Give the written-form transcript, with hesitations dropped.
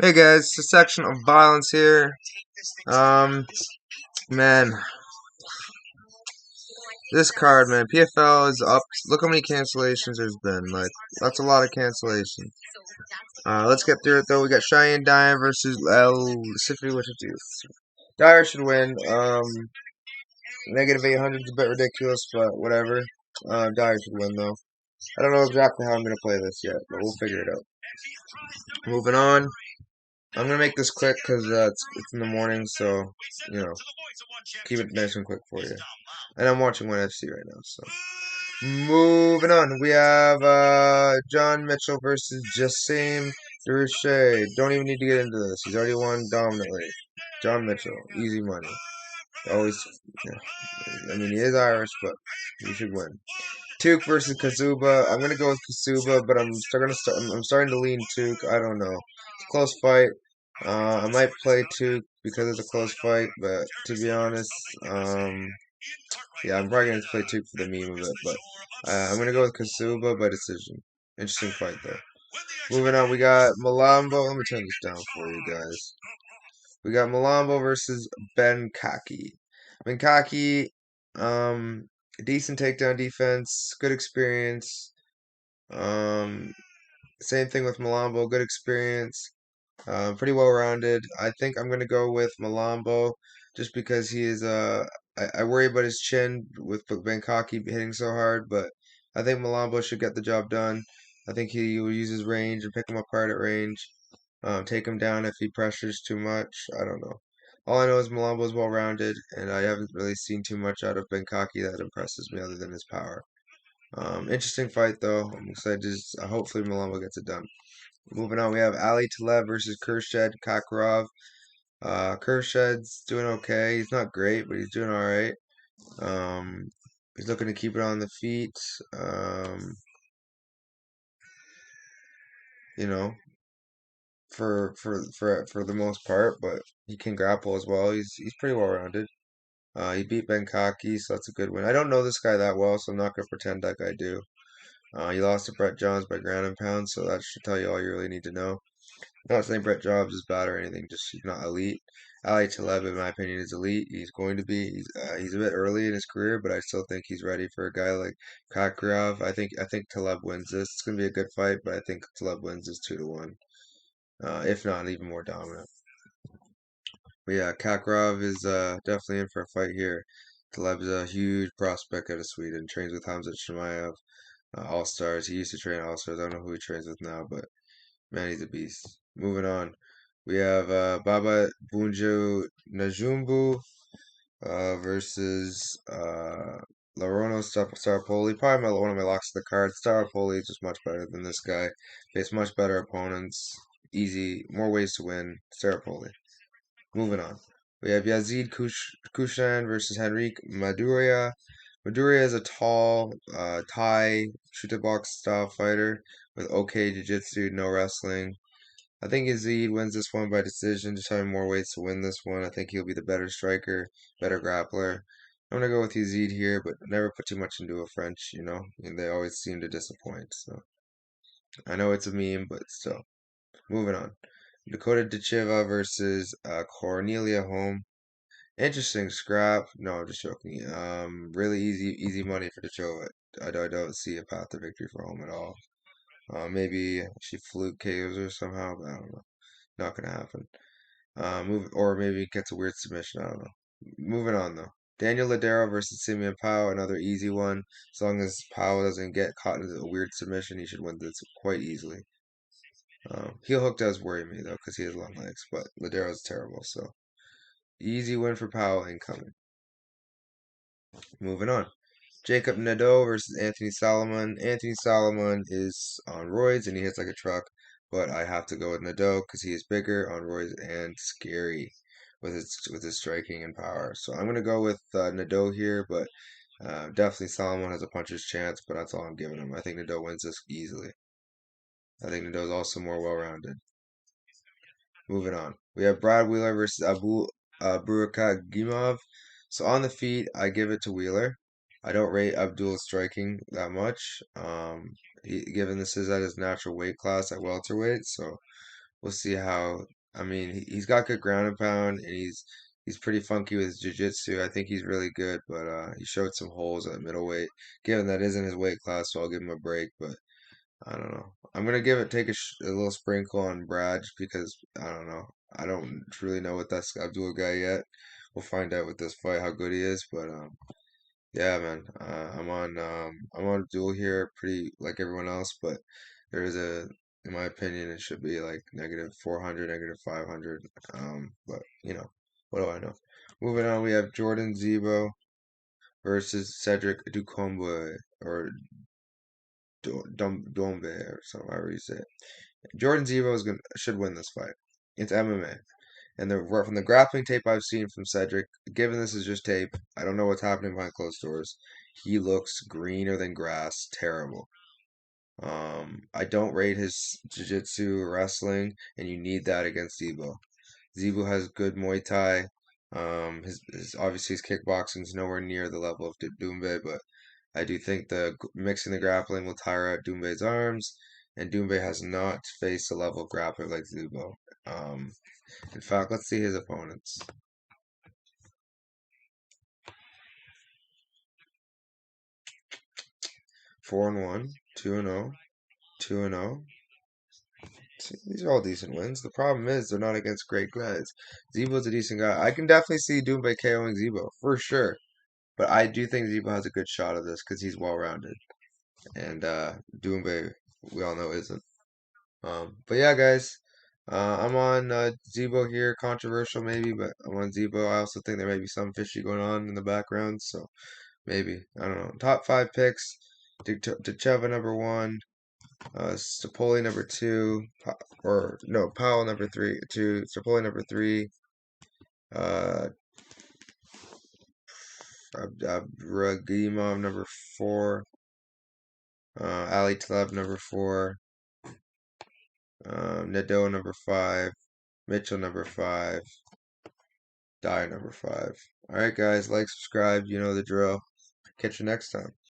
Hey guys, it's a section of violence here. Man, this card, man, PFL is up. Look how many cancellations there's been. Like, that's a lot of cancellations. Let's get through it though. We got Cheyenne Dyer versus El Siffy, what you do? Dyer should win. Negative 800 is a bit ridiculous, but whatever. Dyer should win though. I don't know exactly how I'm gonna play this yet, but we'll figure it out. Moving on. I'm gonna make this quick because it's in the morning, so you know, keep it nice and quick for you. And I'm watching one FC right now, so moving on. We have John Mitchell versus Jassim Durocher. Don't even need to get into this. He's already won dominantly. John Mitchell, easy money. Always, yeah. I mean, he is Irish, but he should win. Tuke versus Kazuba. I'm gonna go with Kazuba, but I'm starting to lean Tuke. I don't know. It's a close fight. I might play Tuke because it's a close fight, but to be honest, yeah, I'm probably gonna play Tuke for the meme of it. But I'm gonna go with Kazuba by decision. Interesting fight though. Moving on, we got Malambo. Let me turn this down for you guys. We got Malambo versus Benkaki. Benkaki, decent takedown defense, good experience. Um, Same thing with Malambo, good experience. Pretty well rounded. I think I'm gonna go with Malambo just because he is I worry about his chin with Benkaki hitting so hard, but I think Malambo should get the job done. I think he will use his range and pick him apart at range. Take him down if he pressures too much. I don't know. All I know is Malambo is well rounded, and I haven't really seen too much out of Benkaki that impresses me other than his power. Interesting fight though. I'm excited. Hopefully Malambo gets it done. Moving on, we have Ali Taleb versus Kurshed Kakarov. Kurshed's doing okay. He's not great, but he's doing all right. Um, he's looking to keep it on the feet. Um, you know, for the most part, but he can grapple as well. He's pretty well rounded. He beat Benkaki, so that's a good win. I don't know this guy that well, so I'm not gonna pretend like I do. He lost to Brett Johns by ground and pound, so that should tell you all you really need to know. I'm not saying Brett Jobs is bad or anything, just he's not elite. Ali Taleb, in my opinion, is elite. He's going to be. He's a bit early in his career, but I still think he's ready for a guy like Kakarov. I think Taleb wins this. It's gonna be a good fight, but I think Taleb wins this 2-1. If not, even more dominant. But yeah, Kakarov is definitely in for a fight here. Taleb's a huge prospect out of Sweden. Trains with Hamzat Chimaev, All Stars. He used to train All Stars. I don't know who he trains with now, but man, he's a beast. Moving on. We have Baba Bunju Najumbu versus Larono Staropoli. Probably one of my locks of the card. Staropoli is just much better than this guy. Faced much better opponents. Easy, more ways to win. Staropoli. Moving on. We have Yazid Kushan versus Henrique Maduria. Maduria is a tall, Thai shoot box style fighter with okay jiu-jitsu, no wrestling. I think Yazid wins this one by decision, just having more ways to win this one. I think he'll be the better striker, better grappler. I'm gonna go with Yazid here, but never put too much into a French, and they always seem to disappoint. So I know it's a meme, but still. Moving on. Dakota Dichiva versus Cornelia Holm. Interesting scrap. No, I'm just joking. Really easy money for Dichova. I don't see a path to victory for Holm at all. Maybe she fluke KOs her somehow, but I don't know. Not gonna happen. Or maybe gets a weird submission. I don't know. Moving on though. Daniel Ladero versus Simeon Powell, another easy one. As long as Powell doesn't get caught in a weird submission, he should win this quite easily. Heel hook does worry me though, because he has long legs, but Ladero's terrible, so easy win for Powell incoming. Moving on. Jacob Nadeau versus Anthony Solomon. Anthony Solomon is on roids and he hits like a truck, but I have to go with Nadeau because he is bigger on roids and scary with his striking and power. So I'm gonna go with Nadeau here, but definitely Solomon has a puncher's chance, but that's all I'm giving him. I think Nadeau wins this easily. I think Nadeau is also more well-rounded. Moving on, we have Brad Wheeler versus Abu Burakagimov. So on the feet, I give it to Wheeler. I don't rate Abdul's striking that much. Given this is at his natural weight class at welterweight, so we'll see how. I mean, he's got good ground and pound, and he's pretty funky with his jiu-jitsu. I think he's really good, but he showed some holes at middleweight. Given that isn't his weight class, so I'll give him a break. But I don't know. I'm gonna take a little sprinkle on Brad just because I don't know. I don't really know what that Abdul guy yet. We'll find out with this fight how good he is, but yeah, man. I'm on duel here, pretty like everyone else, but there is in my opinion, it should be like negative 400, negative 500. But what do I know? Moving on, we have Jordan Zebo versus Cedric Ducombe or Dombe or something, however you say it. Jordan Zebo should win this fight. It's MMA. And from the grappling tape I've seen from Cedric, given this is just tape, I don't know what's happening behind closed doors. He looks greener than grass, terrible. I don't rate his jiu-jitsu or wrestling, and you need that against Zebo. Zebo has good Muay Thai. His obviously his kickboxing is nowhere near the level of Doumbe, but I do think mixing the grappling will tire out Doumbe's arms, and Doumbe has not faced a level of grappler like Zebo. Um, in fact, let's see his opponents. 4-1, 2-0, 2-0. See, these are all decent wins. The problem is they're not against great guys. Zebo's a decent guy. I can definitely see Doumbe KOing Zebo for sure, but I do think Zebo has a good shot of this because he's well rounded, and Doumbe we all know isn't. But yeah, guys, I'm on Zebo here. Controversial maybe, but I'm on Zebo. I also think there may be some fishy going on in the background, so maybe I don't know. Top five picks: Decheva number one, Stapoli number two, or no, Powell number three, two, Stapoli number three, uh, Abdragimov number four, Ali Taleb number four, Nadeau number five, Mitchell number five, Dyer number five. All right, guys, like, subscribe. You know the drill. Catch you next time.